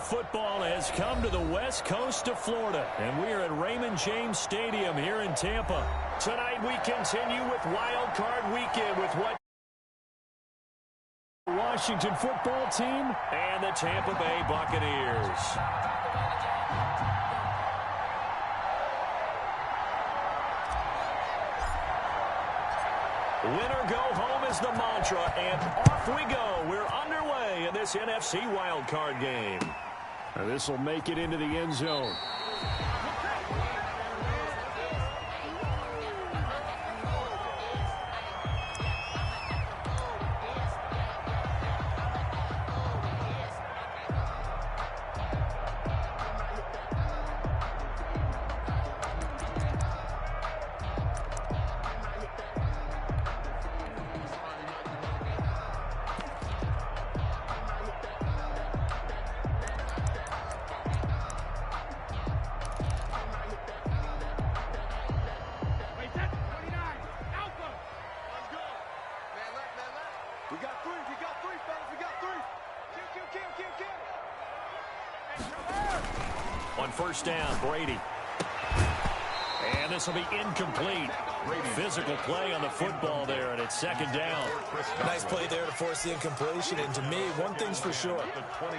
football has come to the west coast of Florida, and we are at Raymond James Stadium here in Tampa. Tonight we continue with Wild Card Weekend with what Washington football team and the Tampa Bay Buccaneers. Winner go home is the mantra, and off we go. We're underway in this NFC wildcard game. This will make it into the end zone. On first down, Brady. And this will be incomplete. Physical play on the football there, and it's second down. Nice play there to force the incompletion. And to me, one thing's for sure.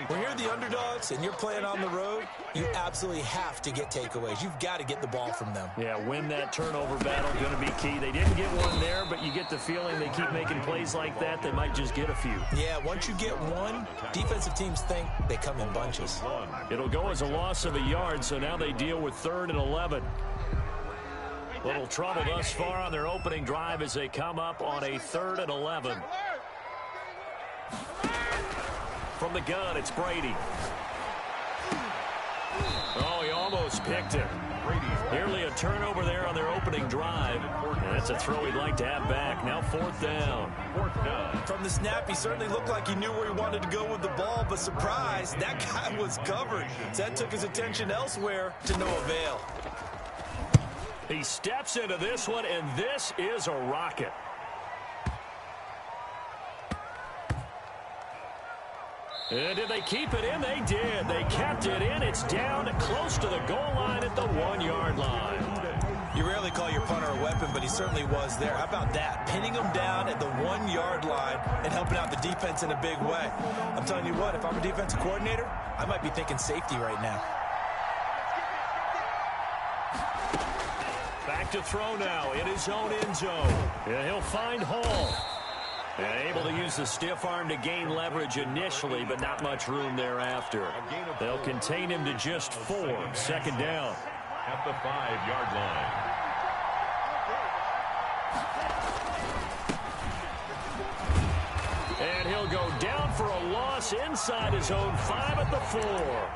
When you're the underdogs and you're playing on the road, you absolutely have to get takeaways. You've got to get the ball from them. Yeah, win that turnover battle, going to be key. They didn't get one there, but you get the feeling they keep making plays like that, they might just get a few. Yeah, once you get one, defensive teams think they come in bunches. It'll go as a loss of a yard, so now they deal with 3rd and 11. Little trouble thus far on their opening drive as they come up on a 3rd and 11. From the gun, it's Brady. Oh, he almost picked it. Nearly a turnover there on their opening drive. And that's a throw he'd like to have back. Now 4th down. From the snap, he certainly looked like he knew where he wanted to go with the ball, but surprise, that guy was covered. So that took his attention elsewhere to no avail. He steps into this one, and this is a rocket. And did they keep it in? They did. They kept it in. It's down close to the goal line at the 1-yard line. You rarely call your punter a weapon, but he certainly was there. How about that? Pinning him down at the 1-yard line and helping out the defense in a big way. I'm telling you what, if I'm a defensive coordinator, I might be thinking safety right now. Back to throw now in his own end zone. And he'll find Hall. And able to use the stiff arm to gain leverage initially, but not much room thereafter. They'll contain him to just 4. 2nd down. At the 5-yard line. And he'll go down for a loss inside his own 5 at the 4.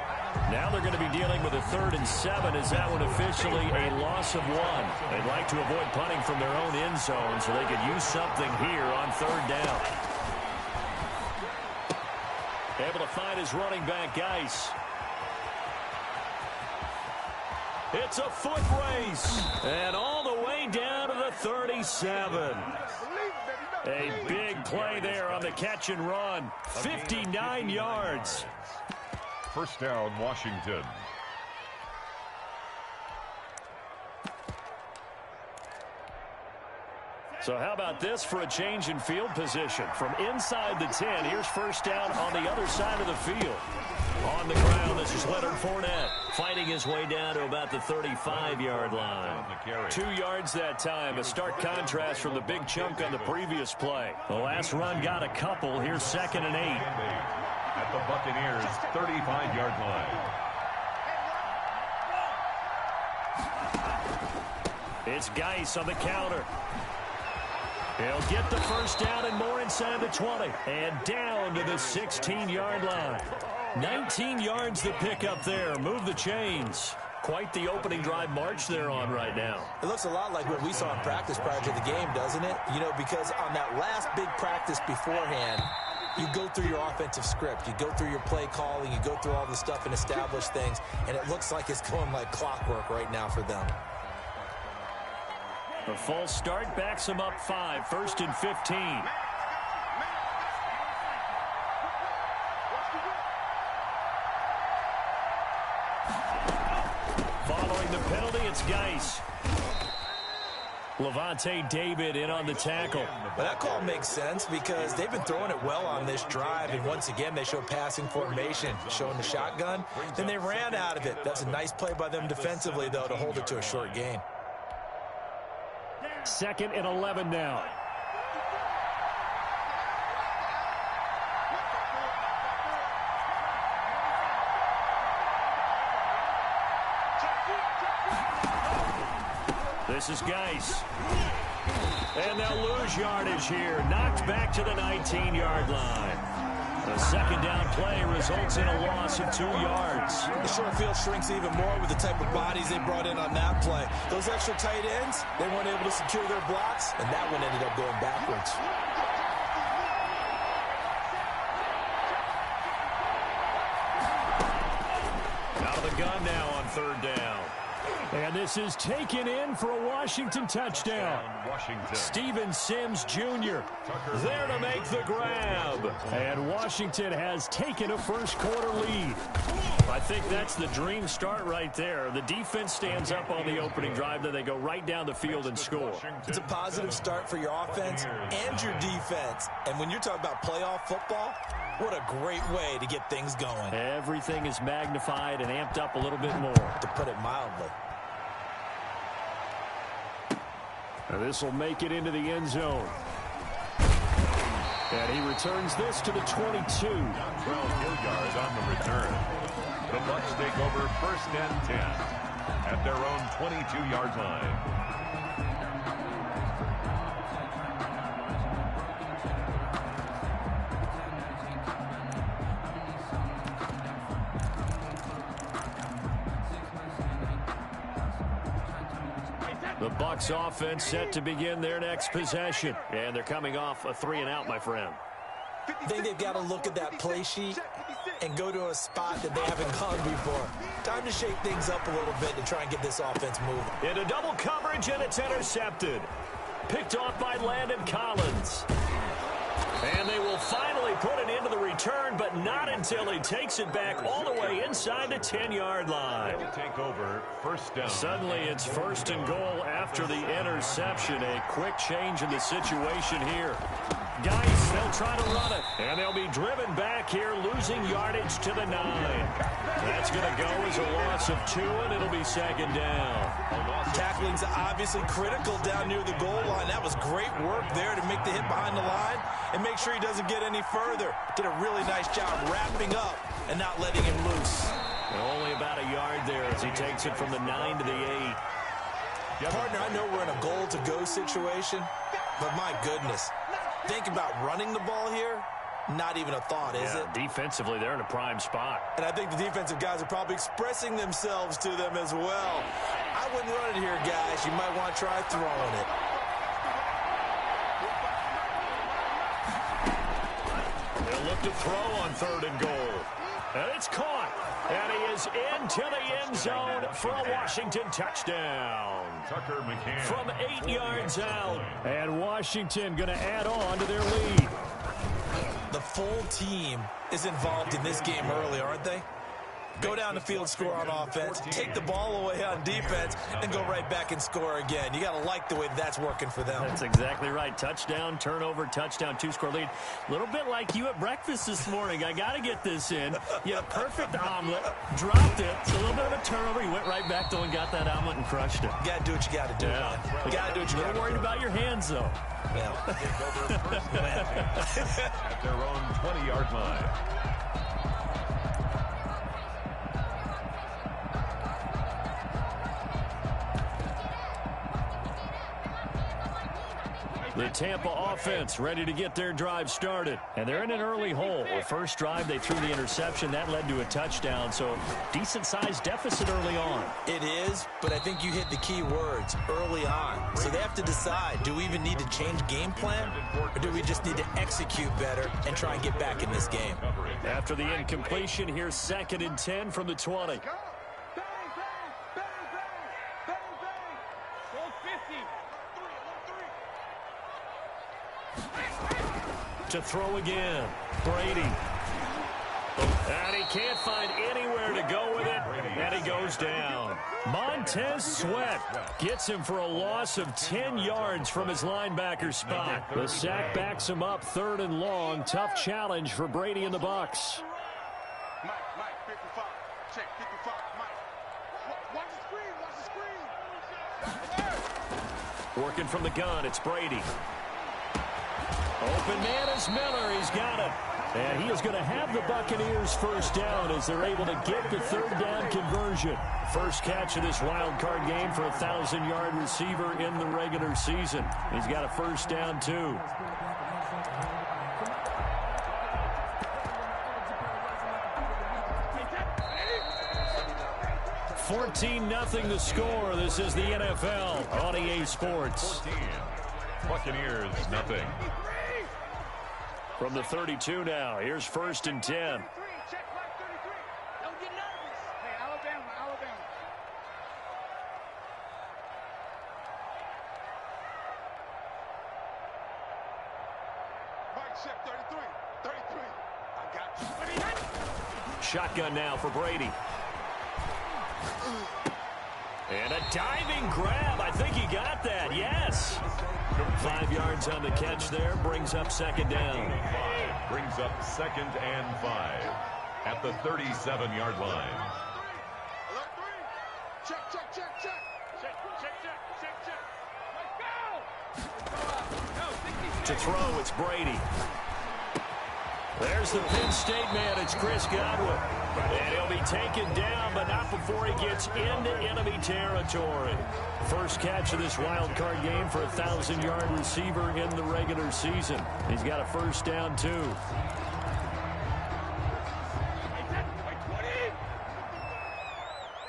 Now they're going to be dealing with a 3rd and 7. Is that one officially a loss of 1? They'd like to avoid punting from their own end zone so they could use something here on 3rd down. Able to find his running back, Geis. It's a foot race. And all the way down to the 37. A big play there on the catch and run. 59 yards. First down, Washington. So how about this for a change in field position? From inside the 10, here's first down on the other side of the field. On the ground, this is Leonard Fournette fighting his way down to about the 35-yard line. 2 yards that time, a stark contrast from the big chunk on the previous play. The last run got a couple. Here's 2nd and 8. At the Buccaneers' 35-yard line. It's Geis on the counter. He'll get the first down and more inside the 20. And down to the 16-yard line. 19 yards to pick up there. Move the chains. Quite the opening drive march they're on right now. It looks a lot like what we saw in practice prior to the game, doesn't it? You know, because on that last big practice beforehand, you go through your offensive script. You go through your play calling. You go through all the stuff and establish things. And it looks like it's going like clockwork right now for them. The false start backs them up 5. 1st and 15. Following the penalty, it's Geis. Levante David in on the tackle. Well, that call makes sense because they've been throwing it well on this drive, and once again, they show passing formation, showing the shotgun. Then they ran out of it. That's a nice play by them defensively, though, to hold it to a short gain. 2nd and 11 now. This is Geis. And they'll lose yardage here. Knocked back to the 19-yard line. The second down play results in a loss of 2 yards. The short field shrinks even more with the type of bodies they brought in on that play. Those extra tight ends, they weren't able to secure their blocks, and that one ended up going backwards. Out of the gun now on 3rd down. And this is taken in for a Washington touchdown. Steven Sims Jr. there to make the grab. And Washington has taken a first-quarter lead. I think that's the dream start right there. The defense stands up on the opening drive, then they go right down the field and score. It's a positive start for your offense and your defense. And when you're talking about playoff football, what a great way to get things going. Everything is magnified and amped up a little bit more. To put it mildly. This will make it into the end zone. And he returns this to the 22. 12 yards on the return. The Bucs take over 1st and 10 at their own 22-yard line. The Bucs offense set to begin their next possession. And they're coming off a 3 and out, my friend. I think they've got to look at that play sheet and go to a spot that they haven't gone before. Time to shake things up a little bit to try and get this offense moving. Into double coverage, and it's intercepted. Picked off by Landon Collins. And they will finally put it into the return, but not until he takes it back all the way inside the 10-yard line. They'll take over 1st down. Suddenly it's 1st and goal after the interception. A quick change in the situation here. Geis, they'll try to run it. And they'll be driven back here, losing yardage to the 9. That's going to go as a loss of 2, and it'll be 2nd down. Tackling's obviously critical down near the goal line. That was great work there to make the hit behind the line and make sure he doesn't get any further. Did a really nice job wrapping up and not letting him loose. And only about a yard there as he takes it from the 9 to the 8. Partner, I know we're in a goal-to-go situation, but my goodness. Think about running the ball here. Not even a thought, is it? Defensively, they're in a prime spot. And I think the defensive guys are probably expressing themselves to them as well. I wouldn't run it here, guys. You might want to try throwing it. They'll look to throw on 3rd and goal. And it's caught. And he is into the end zone for a Washington touchdown. Tucker McCann From 8 yards out. And Washington going to add on to their lead. The full team is involved in this game early, aren't they? Go down the field, score on offense, take the ball away on defense, and go right back and score again. You got to like the way that's working for them. That's exactly right. Touchdown, turnover, touchdown, 2-score lead. A little bit like you at breakfast this morning. I got to get this in. You had a perfect omelet, dropped it. It's a little bit of a turnover. You went right back, though, and got that omelet and crushed it. You got to do what you got to do. Yeah. You got to do what you got to do. Worried about your hands, though. Yeah. at their own 20-yard line. The Tampa offense ready to get their drive started. And they're in an early hole. The first drive, they threw the interception. That led to a touchdown. So decent-sized deficit early on. It is, but I think you hit the key words, early on. So they have to decide, do we even need to change game plan? Or do we just need to execute better and try and get back in this game? After the incompletion, here's 2nd and 10 from the 20. To throw again. Brady. And he can't find anywhere to go with it. And he goes down. Montez Sweat gets him for a loss of 10 yards from his linebacker spot. The sack backs him up 3rd and long. Tough challenge for Brady and the Bucs. Mike, 55. Check, 55. Mike. Watch the screen. Working from the gun, it's Brady. Open man is Miller. He's got it. And he is going to have the Buccaneers first down as they're able to get the 3rd down conversion. First catch of this wild card game for a 1,000-yard receiver in the regular season. He's got a first down, too. 14-0 the score. This is the NFL on EA Sports. 14. Buccaneers, nothing. From the 32 now, here's 1st and 10. Check Mike 33. Don't get nervous. Hey, Alabama. Mike, check 33. 33. I got you. Shotgun now for Brady. And a diving grab. I think he got that. Yes. 5 yards on the catch there. Brings up 2nd down. Brings up 2nd and 5 at the 37-yard line. Alert 3. Check. Let's go. To throw, it's Brady. There's the Penn State man. It's Chris Godwin. And he'll be taken down, but not before he gets into enemy territory. First catch of this wild card game for a 1,000-yard receiver in the regular season. He's got a first down, too. Here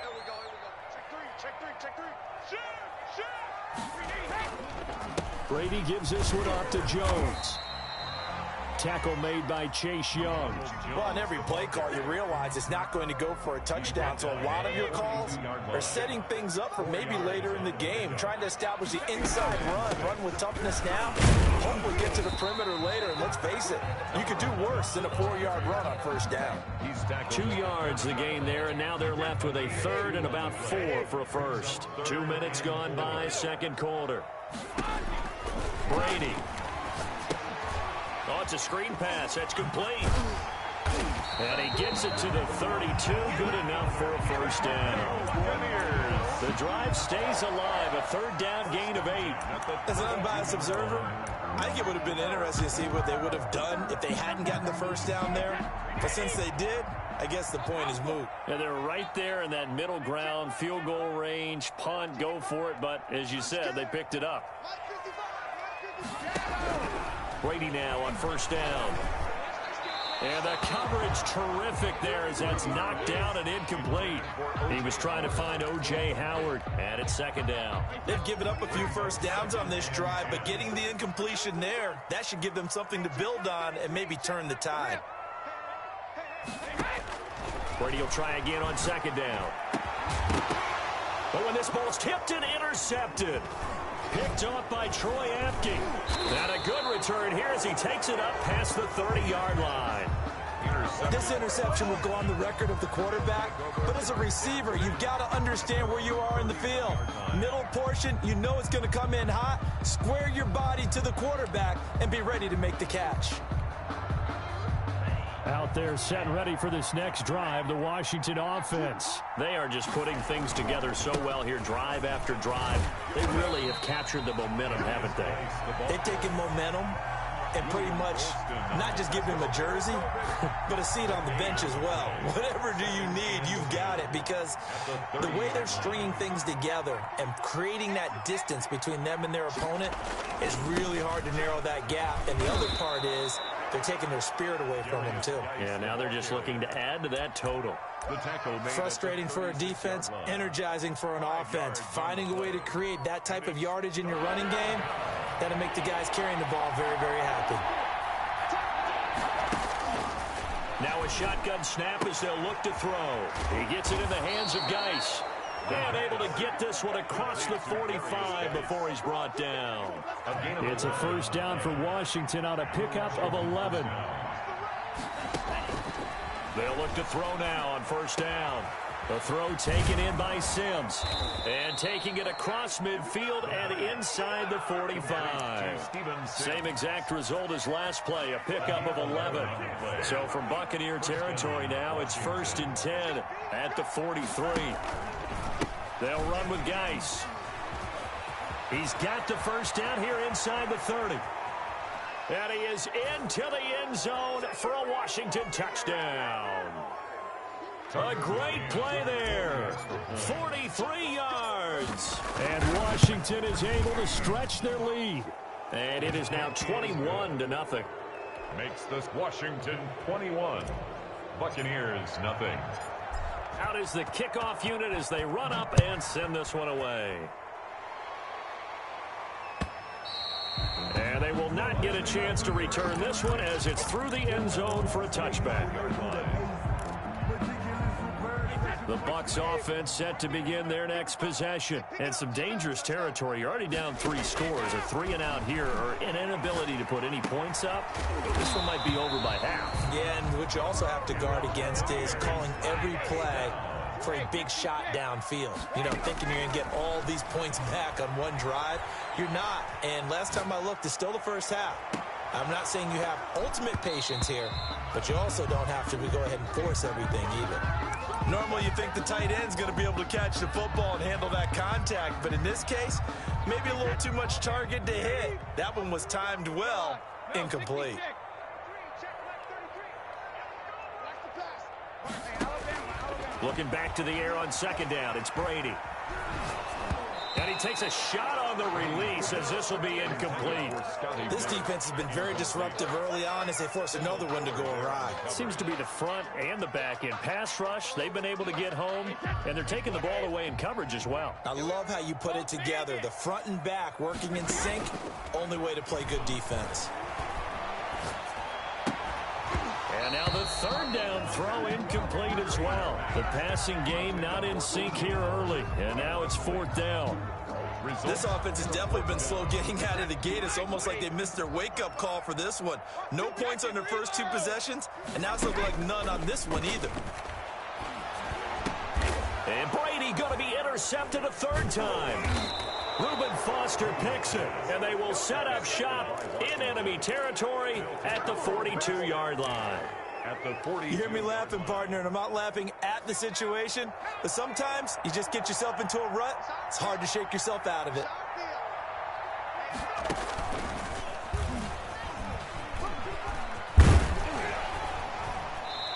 we go. Check 3. Shoot. Brady gives this one off to Jones. Tackle made by Chase Young. Well, on every play call, you realize it's not going to go for a touchdown. So a lot of your calls are setting things up for maybe later in the game, trying to establish the inside run with toughness now. Hopefully get to the perimeter later. And let's face it, you could do worse than a 4-yard run on first down. 2 yards the gain there, and now they're left with a 3rd and about 4 for a first. 2 minutes gone by, 2nd quarter. Brady. Oh, it's a screen pass. That's complete. And he gets it to the 32. Good enough for a first down. The drive stays alive. A 3rd down gain of 8. As an unbiased observer, I think it would have been interesting to see what they would have done if they hadn't gotten the first down there. But since they did, I guess the point is moot. And they're right there in that middle ground, field goal range, punt, go for it. But as you said, they picked it up. Brady now on first down. And the coverage terrific there as that's knocked down and incomplete. He was trying to find O.J. Howard, and it's 2nd down. They've given up a few first downs on this drive, but getting the incompletion there, that should give them something to build on and maybe turn the tide. Brady will try again on 2nd down. But when this ball's tipped and intercepted. Picked off by Troy Apke. And a good return here as he takes it up past the 30-yard line. This interception will go on the record of the quarterback, but as a receiver, you've got to understand where you are in the field. Middle portion, you know it's going to come in hot. Square your body to the quarterback and be ready to make the catch. Out there set and ready for this next drive, the Washington offense. They are just putting things together so well here, drive after drive. They really have captured the momentum, haven't they? They've taken momentum and pretty much not just give him a jersey, but a seat on the bench as well. Whatever do you need, you've got it, because the way they're stringing things together and creating that distance between them and their opponent is really hard to narrow that gap. And the other part is they're taking their spirit away from them, too. Yeah, now they're just looking to add to that total. Frustrating for a defense, energizing for an offense. Finding a way to create that type of yardage in your running game, that'll make the guys carrying the ball very, very happy. Now a shotgun snap as they'll look to throw. He gets it in the hands of Geis. And able to get this one across the 45 before he's brought down. It's a first down for Washington on a pickup of 11. They'll look to throw now on first down. The throw taken in by Sims. And taking it across midfield and inside the 45. Same exact result as last play, a pickup of 11. So from Buccaneer territory now, it's 1st and 10 at the 43. They'll run with Geis. He's got the first down here inside the 30. And he is into the end zone for a Washington touchdown. A great play there. 43 yards. And Washington is able to stretch their lead. And it is now 21-0. Makes this Washington 21. Buccaneers nothing. Out is the kickoff unit as they run up and send this one away. And they will not get a chance to return this one as it's through the end zone for a touchback. The Bucs offense set to begin their next possession. And some dangerous territory. You're already down 3 scores. A 3 and out here, or an inability to put any points up. This one might be over by half. Yeah, and what you also have to guard against is calling every play for a big shot downfield. You know, thinking you're going to get all these points back on one drive. You're not. And last time I looked, it's still the first half. I'm not saying you have ultimate patience here, but you also don't have to go ahead and force everything either. Normally you think the tight end's going to be able to catch the football and handle that contact, but in this case, maybe a little too much target to hit. That one was timed well, incomplete. Looking back to the air on 2nd down, it's Brady. And he takes a shot on the release as this will be incomplete. This defense has been very disruptive early on as they force another one to go awry. Seems to be the front and the back end. Pass rush, they've been able to get home, and they're taking the ball away in coverage as well. I love how you put it together. The front and back working in sync, only way to play good defense. And now the 3rd down throw incomplete as well. The passing game not in sync here early. And now it's 4th down. This offense has definitely been slow getting out of the gate. It's almost like they missed their wake-up call for this one. No points on their first 2 possessions, and now it's looking like none on this one either. And Brady going to be intercepted a 3rd time. Reuben Foster picks it, and they will set up shop in enemy territory at the 42-yard line. At the 40. You hear me laughing, partner, and I'm not laughing at the situation, but sometimes you just get yourself into a rut. It's hard to shake yourself out of it.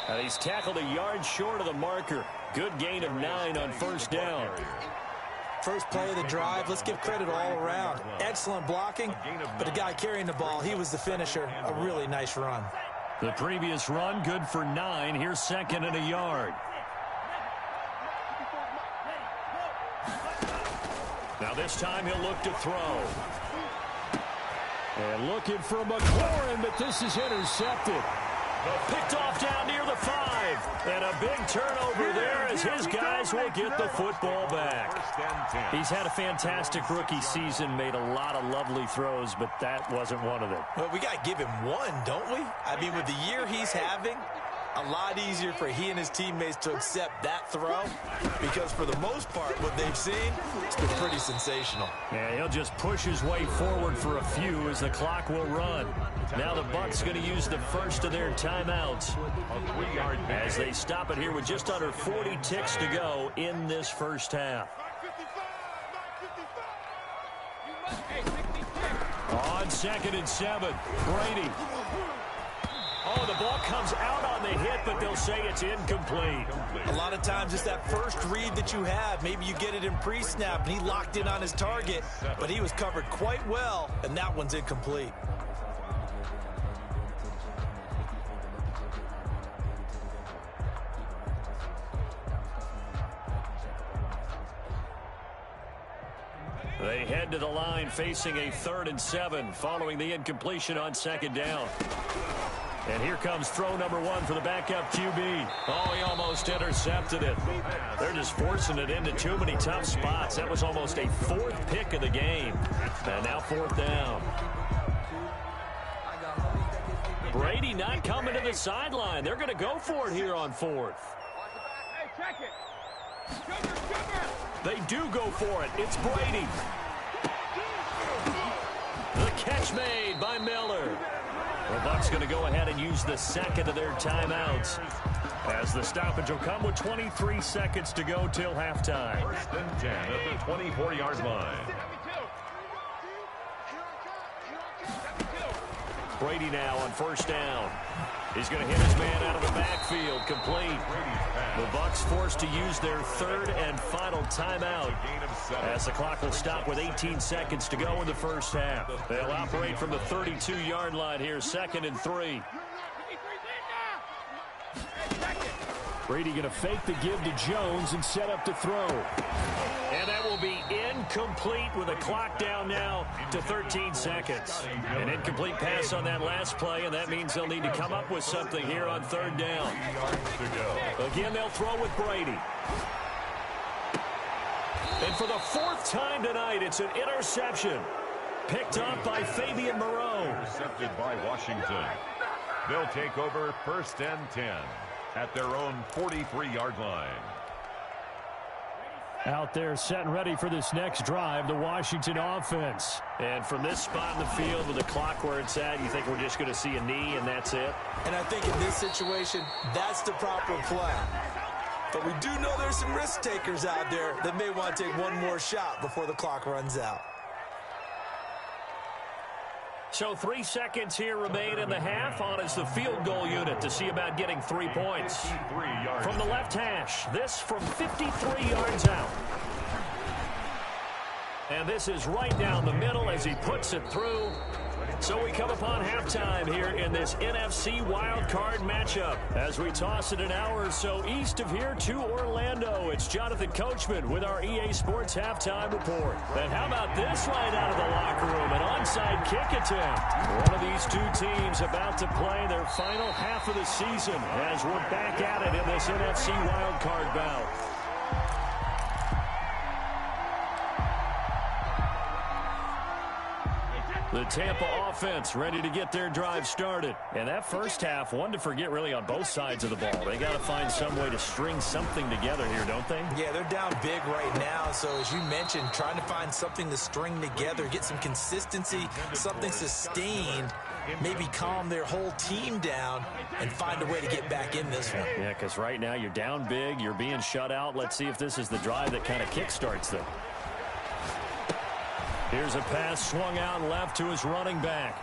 And he's tackled a yard short of the marker. Good gain of 9 on 1st down. First play of the drive, let's give credit all around. Excellent blocking, but the guy carrying the ball, he was the finisher. A really nice run. The previous run, good for 9. Here's 2nd and a yard. Now this time he'll look to throw. And looking for McLaurin, but this is intercepted. Picked off down near the 5. And a big turnover there as his guys will get the football back. He's had a fantastic rookie season, made a lot of lovely throws, but that wasn't one of them. Well, we got to give him one, don't we? I mean, with the year he's having, a lot easier for he and his teammates to accept that throw because for the most part, what they've seen, it's been pretty sensational. Yeah, he'll just push his way forward for a few as the clock will run. Now the Bucs going to use the first of their timeouts as they stop it here with just under 40 ticks to go in this first half. On 2nd and 7, Brady. Oh, the ball comes out on the hit, but they'll say it's incomplete. A lot of times it's that first read that you have. Maybe you get it in pre-snap, and he locked in on his target, but he was covered quite well, and that one's incomplete. They head to the line facing a 3rd and 7 following the incompletion on 2nd down. And here comes throw number 1 for the backup QB. Oh, he almost intercepted it. They're just forcing it into too many tough spots. That was almost a 4th pick of the game. And now 4th down. Brady not coming to the sideline. They're going to go for it here on 4th. Hey, check it. They do go for it. It's Brady. The catch made by Miller. The Bucs going to go ahead and use the second of their timeouts, as the stoppage will come with 23 seconds to go till halftime. First and 10 at the 24-yard line. Brady now on first down. He's going to hit his man out of the backfield, complete. The Bucs forced to use their third and final timeout, as the clock will stop with 18 seconds to go in the first half. They'll operate from the 32-yard line here, 2nd and 3. Brady going to fake the give to Jones and set up to throw. And that will be incomplete with a clock down now to 13 seconds. An incomplete pass on that last play, and that means they'll need to come up with something here on 3rd down. Again, they'll throw with Brady. And for the 4th time tonight, it's an interception. Picked up by Fabian Moreau. Intercepted by Washington. They'll take over 1st and 10 at their own 43-yard line. Out there set and ready for this next drive, the Washington offense. And from this spot in the field with the clock where it's at, you think we're just going to see a knee and that's it? And I think in this situation, that's the proper play. But we do know there's some risk takers out there that may want to take one more shot before the clock runs out. So 3 seconds here remain in the half. On is the field goal unit to see about getting 3 points. From the left hash, this from 53 yards out. And this is right down the middle as he puts it through. So we come upon halftime here in this NFC wildcard matchup. As we toss it an hour or so east of here to Orlando, it's Jonathan Coachman with our EA Sports Halftime Report. And how about this right out of the locker room? An onside kick attempt. One of these two teams about to play their final half of the season as we're back at it in this NFC wildcard bout. The Tampa offense ready to get their drive started. And that first half, one to forget really on both sides of the ball. They got to find some way to string something together here, don't they? Yeah, they're down big right now. So as you mentioned, trying to find something to string together, get some consistency, something sustained, maybe calm their whole team down and find a way to get back in this one. Yeah, because right now you're down big, you're being shut out. Let's see if this is the drive that kind of kickstarts them. Here's a pass swung out left to his running back.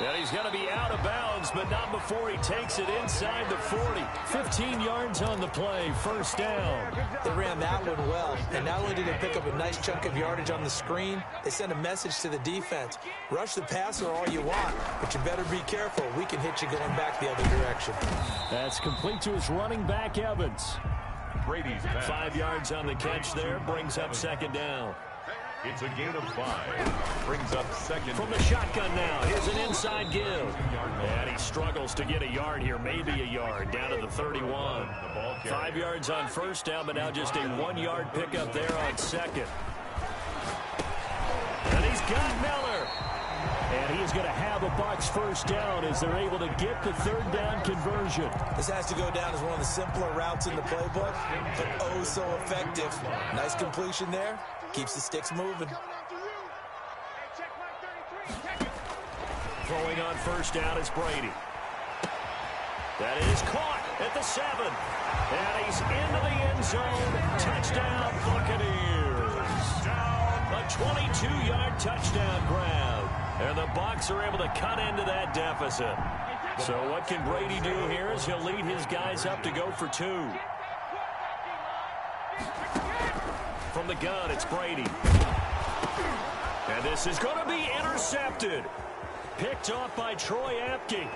And he's going to be out of bounds, but not before he takes it inside the 40. 15 yards on the play, first down. They ran that one well, and not only did they pick up a nice chunk of yardage on the screen, they sent a message to the defense. Rush the passer all you want, but you better be careful. We can hit you going back the other direction. That's complete to his running back, Evans. Brady's pass. 5 yards on the catch there, brings up 2nd down. It's a gain of 5. Brings up 2nd. From the shotgun now, here's an inside give. And he struggles to get a yard here, maybe a yard, down to the 31. 5 yards on first down, but now just a 1-yard pickup there on second. And he's got Miller. And he's going to have a Bucs first down as they're able to get the 3rd down conversion. This has to go down as one of the simpler routes in the playbook, but oh so effective. Nice completion there. Keeps the sticks moving. Throwing on first down is Brady. That is caught at the 7. And he's into the end zone. Touchdown, Buccaneers. A 22-yard touchdown grab. And the Bucs are able to cut into that deficit. So what can Brady do here is he'll lead his guys up to go for 2. From the gun, it's Brady. And this is going to be intercepted. Picked off by Troy Apke.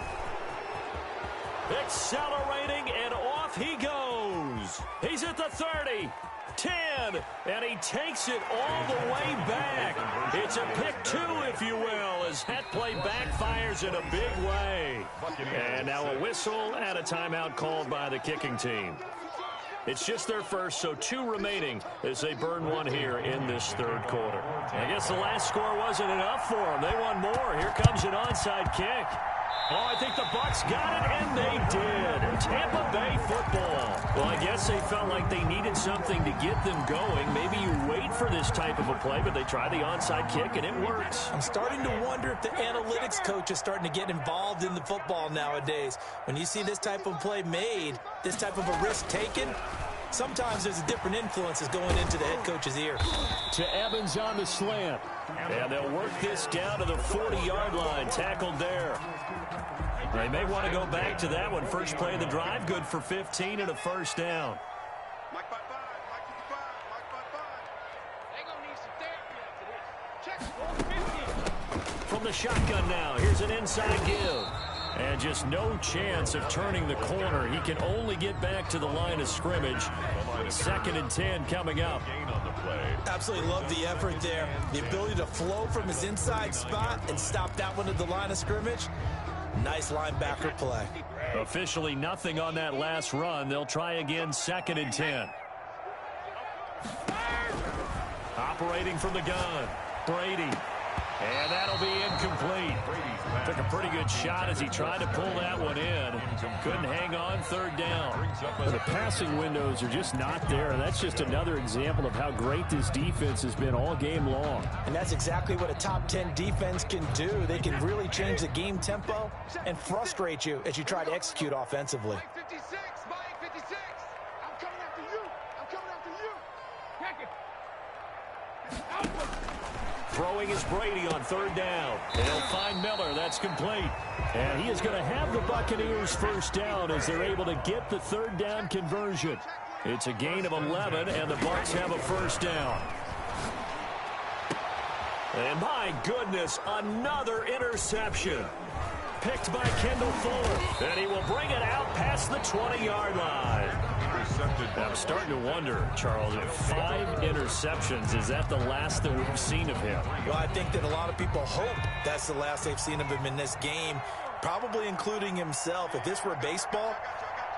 Accelerating, and off he goes. He's at the 30, 10, and he takes it all the way back. It's a pick 2, if you will, as that play backfires in a big way. And now a whistle and a timeout called by the kicking team. It's just their first, so 2 remaining as they burn 1 here in this 3rd quarter. I guess the last score wasn't enough for them. They want more. Here comes an onside kick. Oh, I think the Bucs got it, and they did. Tampa Bay football. Well, I guess they felt like they needed something to get them going. Maybe you wait for this type of a play, but they try the onside kick, and it works. I'm starting to wonder if the analytics coach is starting to get involved in the football nowadays. When you see this type of play made, this type of a risk taken, sometimes there's a different influences going into the head coach's ear. To Evans on the slant. And they'll work this down to the 40-yard line. Tackled there. They may want to go back to that one. First play of the drive, good for 15 and a first down. Mike 5-5, Mike 55, Mike 5-5. They're going to need some therapy after this. Check. From the shotgun now, here's an inside give. And just no chance of turning the corner. He can only get back to the line of scrimmage. 2nd and 10 coming up. Absolutely love the effort there. The ability to flow from his inside spot and stop that one at the line of scrimmage. Nice linebacker play. Officially nothing on that last run. They'll try again, 2nd and 10. Operating from the gun, Brady. And that'll be incomplete. Took a pretty good shot as he tried to pull that one in. Couldn't hang on, 3rd down. But the passing windows are just not there. And that's just another example of how great this defense has been all game long. And that's exactly what a top 10 defense can do. They can really change the game tempo and frustrate you as you try to execute offensively. Mike 56, Mike 56. I'm coming after you. I'm coming after you. Pack it. Throwing is Brady on 3rd down. They'll find Miller. That's complete. And he is going to have the Buccaneers first down as they're able to get the 3rd down conversion. It's a gain of 11, and the Bucs have a first down. And my goodness, another interception. Picked by Kendall Fuller. And he will bring it out past the 20-yard line. I'm starting to wonder, Charles, 5 interceptions. Is that the last that we've seen of him? Well, I think that a lot of people hope that's the last they've seen of him in this game, probably including himself. If this were baseball,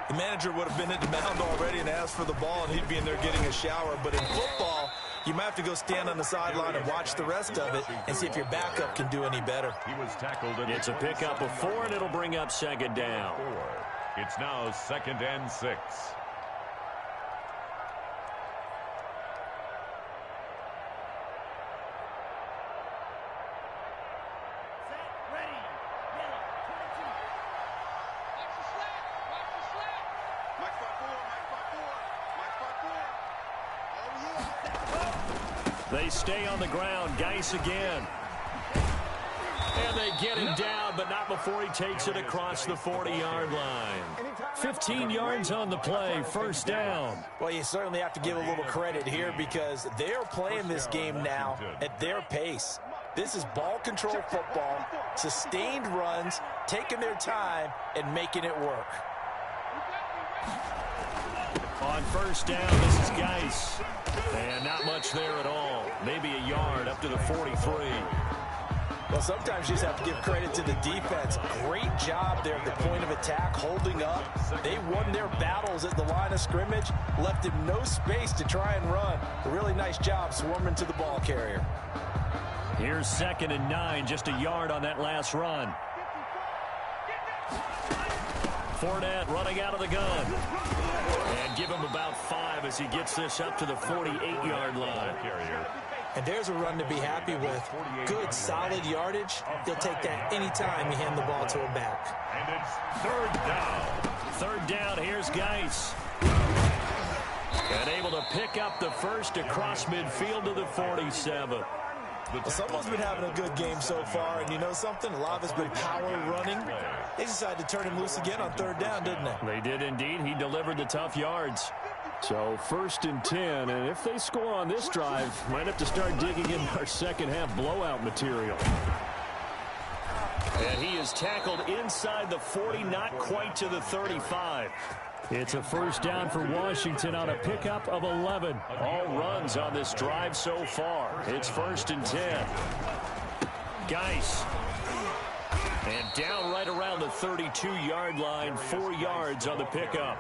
the manager would have been at the mound already and asked for the ball, and he'd be in there getting a shower. But in football, you might have to go stand on the sideline and watch the rest of it and see if your backup can do any better. It's a pickup of 4, and it'll bring up 2nd down. It's now 2nd and 6. They stay on the ground. Geis again. And they get him down, but not before he takes it across the 40-yard line. 15 yards on the play, first down. Well, you certainly have to give a little credit here because they're playing this game now at their pace. This is ball control football, sustained runs, taking their time, and making it work. On first down, this is Geis. And not much there at all. Maybe a yard up to the 43. Well, sometimes you just have to give credit to the defense. Great job there at the point of attack, holding up. They won their battles at the line of scrimmage, left him no space to try and run. A really nice job swarming to the ball carrier. Here's 2nd and 9, just a yard on that last run. Fournette running out of the gun. And give him about 5 as he gets this up to the 48-yard line. And there's a run to be happy with. Good, solid yardage. He'll take that anytime you hand the ball to a back. And it's 3rd down. 3rd down, here's Geis. And able to pick up the first across midfield to the 47. Well, someone's been having a good game so far, and you know something? A lot of it's been power running. They decided to turn him loose again on 3rd down, didn't they? They did indeed. He delivered the tough yards. So 1st and 10, and if they score on this drive, might have to start digging in our second half blowout material. And he is tackled inside the 40, not quite to the 35. It's a first down for Washington on a pickup of 11. All runs on this drive so far. It's 1st and 10. Geis. And down right around the 32-yard line, 4 yards on the pickup.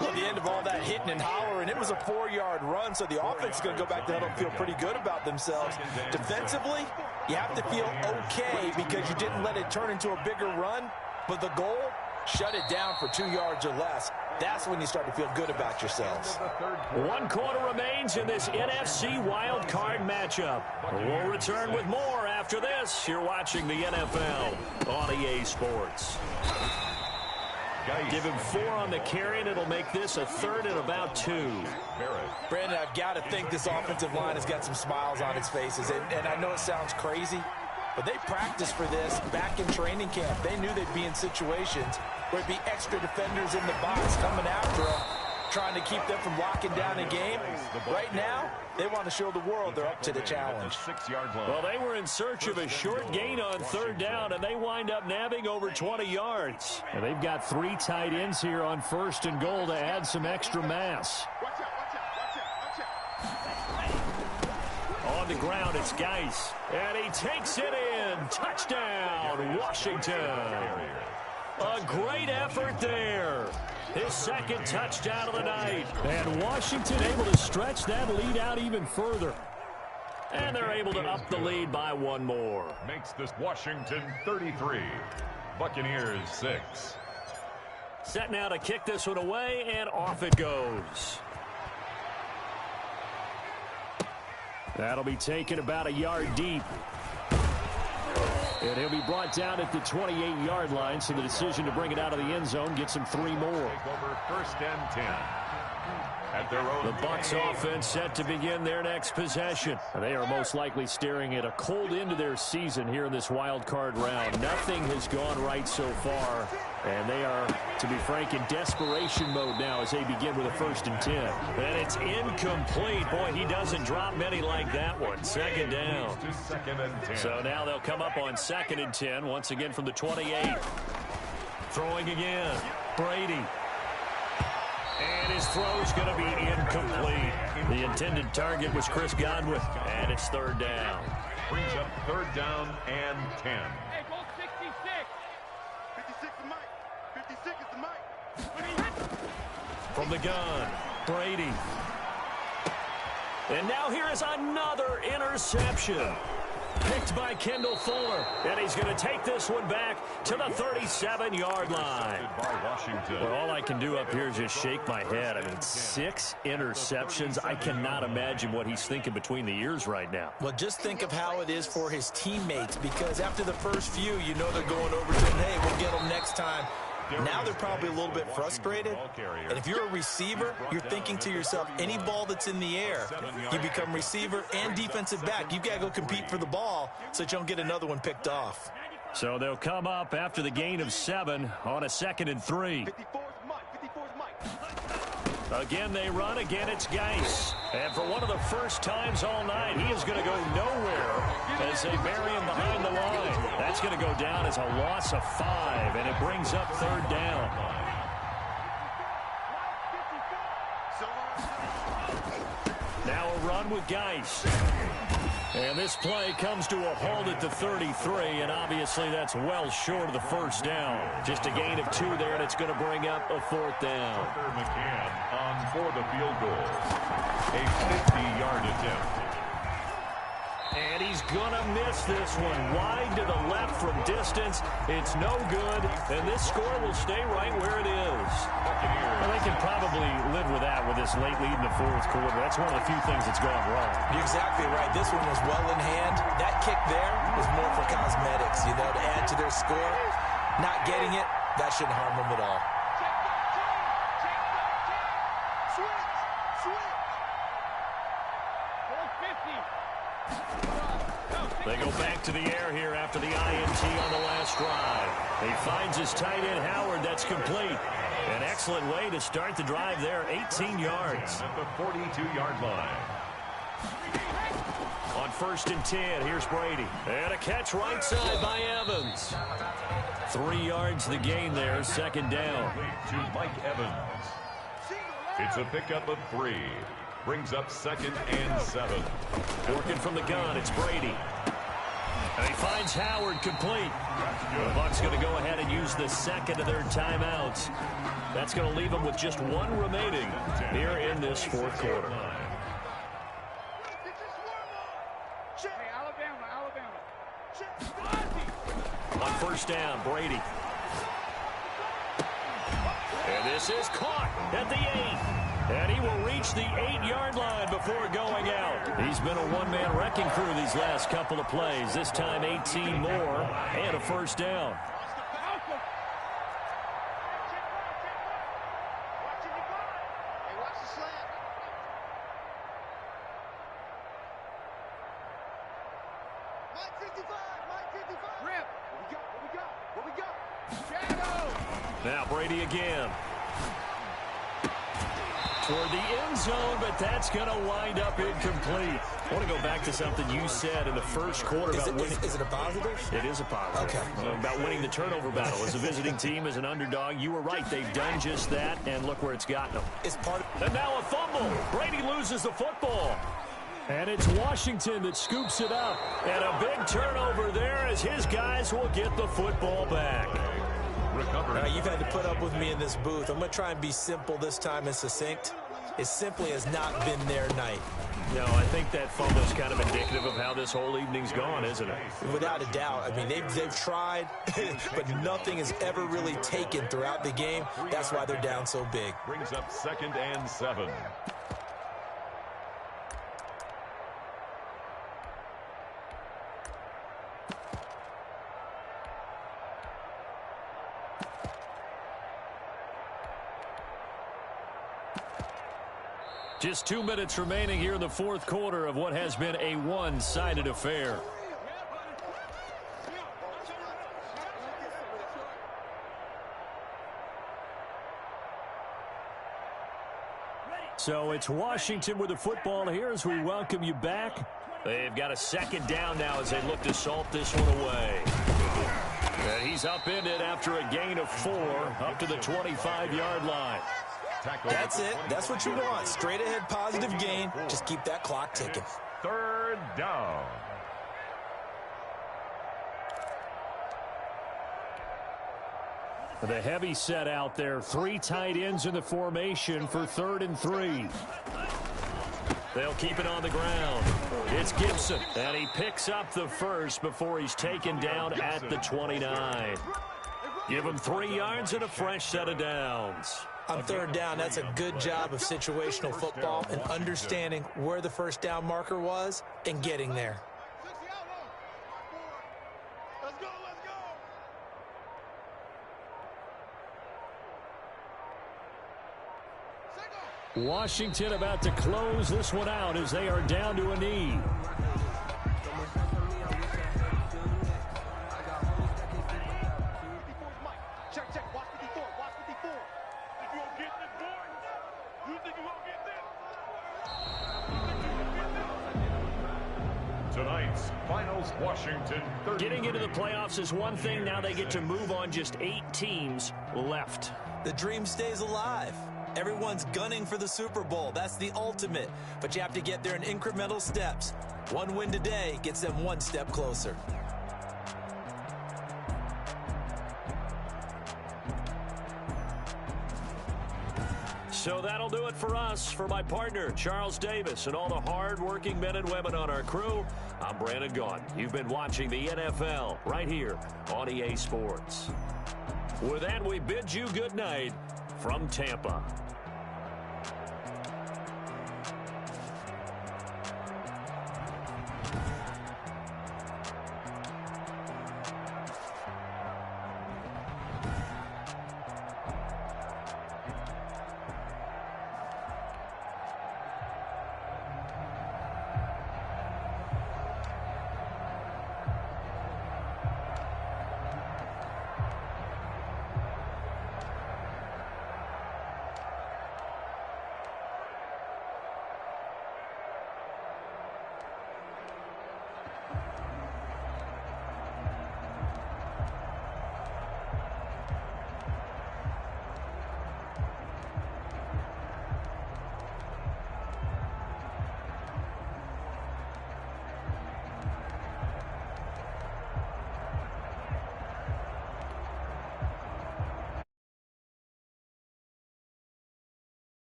Well, at the end of all that hitting and hollering, it was a 4-yard run, so the offense is going to go back to huddle and feel pretty good about themselves. Defensively, you have to feel okay because you didn't let it turn into a bigger run, but the goal, shut it down for 2 yards or less. That's when you start to feel good about yourselves. 1 quarter remains in this NFC wildcard matchup. We'll return with more after this. You're watching the NFL on EA Sports. Give him 4 on the carry, and it'll make this a 3rd and about 2. Brandon, I've got to think this offensive line has got some smiles on its faces. And I know it sounds crazy, but they practiced for this back in training camp. They knew they'd be in situations where it'd be extra defenders in the box coming after them, trying to keep them from locking down a game. Right now, they want to show the world they're up to the challenge. Well, they were in search of a short gain on 3rd down, and they wind up nabbing over 20 yards. And they've got 3 tight ends here on 1st and goal to add some extra mass. On the ground, it's Geis. And he takes it in. Touchdown, Washington. A great effort there. His 2nd touchdown of the night. And Washington able to stretch that lead out even further. And they're able to up the lead by 1 more. Makes this Washington 33. Buccaneers 6. Set now to kick this one away, and off it goes. That'll be taken about a yard deep. And he'll be brought down at the 28-yard line, so the decision to bring it out of the end zone gets him 3 more. Take over 1st and 10. At their own. The Bucs offense set to begin their next possession. They are most likely staring at a cold end to their season here in this wild card round. Nothing has gone right so far, and they are, to be frank, in desperation mode now as they begin with a 1st and 10. And it's incomplete. Boy, he doesn't drop many like that one. 2nd down. 2nd and 10. So now they'll come up on 2nd and 10, once again from the 28. Throwing again. Brady. And his throw's going to be incomplete. The intended target was Chris Godwin, and it's 3rd down. Brings up 3rd down and 10. Hey, go 66. 56 is Mike. 56 is the Mike. From the gun, Brady. And now here is another interception. Picked by Kendall Fuller. And he's going to take this one back to the 37-yard line. Well, all I can do up here is just shake my head. I mean, 6 interceptions. I cannot imagine what he's thinking between the ears right now. Well, just think of how it is for his teammates, because after the first few, you know they're going over to him, hey, we'll get them next time. Now they're probably a little bit frustrated. And if you're a receiver, you're thinking to yourself, any ball that's in the air, you become receiver and defensive back. You've got to go compete for the ball so that you don't get another one picked off. So they'll come up after the gain of 7 on a 2nd and 3. 54 is Mike. Again, they run. Again, it's Geis. And for one of the first times all night, he is going to go nowhere as they bury him behind the line. That's going to go down as a loss of 5, and it brings up 3rd down. Now a run with Geis. And this play comes to a halt at the 33, and obviously that's well short of the 1st down. Just a gain of 2 there, and it's going to bring up a 4th down. McCann on for the field goal. A 50-yard attempt. And he's going to miss this one. Wide to the left from distance. It's no good, and this score will stay right where it is. Well, they can probably live with that with this late lead in the 4th quarter. That's one of the few things that's gone wrong. You're exactly right. This one was well in hand. That kick there was more for cosmetics, you know, to add to their score. Not getting it, that shouldn't harm them at all. They go back to the air here after the INT on the last drive. He finds his tight end, Howard. That's complete. An excellent way to start the drive there, 18 yards. At the 42-yard line. On 1st and 10, here's Brady. And a catch right side by Evans. 3 yards the gain there, 2nd down. To Mike Evans. It's a pickup of 3. Brings up 2nd and 7. Working from the gun, it's Brady. And he finds Howard complete. The Bucs going to go ahead and use the second of their timeouts. That's going to leave them with just one remaining here in this fourth quarter. On first down, Brady. And this is caught at the 8. And he will reach the 8-yard line before going out. He's been a one-man wrecking crew these last couple of plays. This time 18 more and a first down. Now Brady again. Toward the end zone, but that's going to wind up incomplete. I want to go back to something you said in the first quarter about winning. Is it a positive? It is a positive. Okay. About winning the turnover battle. As a visiting team, as an underdog, you were right. They've done just that, and look where it's gotten them. It's part of. And now a fumble. Brady loses the football. And it's Washington that scoops it up. And a big turnover there as his guys will get the football back. You've had to put up with me in this booth. I'm going to try and be simple this time and succinct. It simply has not been their night. No, I think that fumble is kind of indicative of how this whole evening's gone, isn't it? Without a doubt. I mean, they've tried, but nothing is ever really taken throughout the game. That's why they're down so big. Brings up 2nd and 7. Just 2 minutes remaining here in the fourth quarter of what has been a one-sided affair. So it's Washington with the football here as we welcome you back. They've got a second down now as they look to salt this one away. And he's upended after a gain of 4 up to the 25-yard line. That's it. That's what you want. Straight ahead positive gain. Just keep that clock ticking. 3rd down. The heavy set out there. 3 tight ends in the formation for 3rd and 3. They'll keep it on the ground. It's Gibson, and he picks up the first before he's taken down at the 29. Give him 3 yards and a fresh set of downs. On 3rd down, that's a good job of situational football and understanding where the first down marker was and getting there. Washington about to close this one out as they are down to a knee. Tonight's finals, Washington 30. Getting into the playoffs is one thing. Now they get to move on. Just 8 teams left. The dream stays alive. Everyone's gunning for the Super Bowl. That's the ultimate. But you have to get there in incremental steps. One win today gets them 1 step closer. So that'll do it for us. For my partner, Charles Davis, and all the hard-working men and women on our crew, I'm Brandon Gaudin. You've been watching the NFL right here on EA Sports. With that, we bid you good night from Tampa.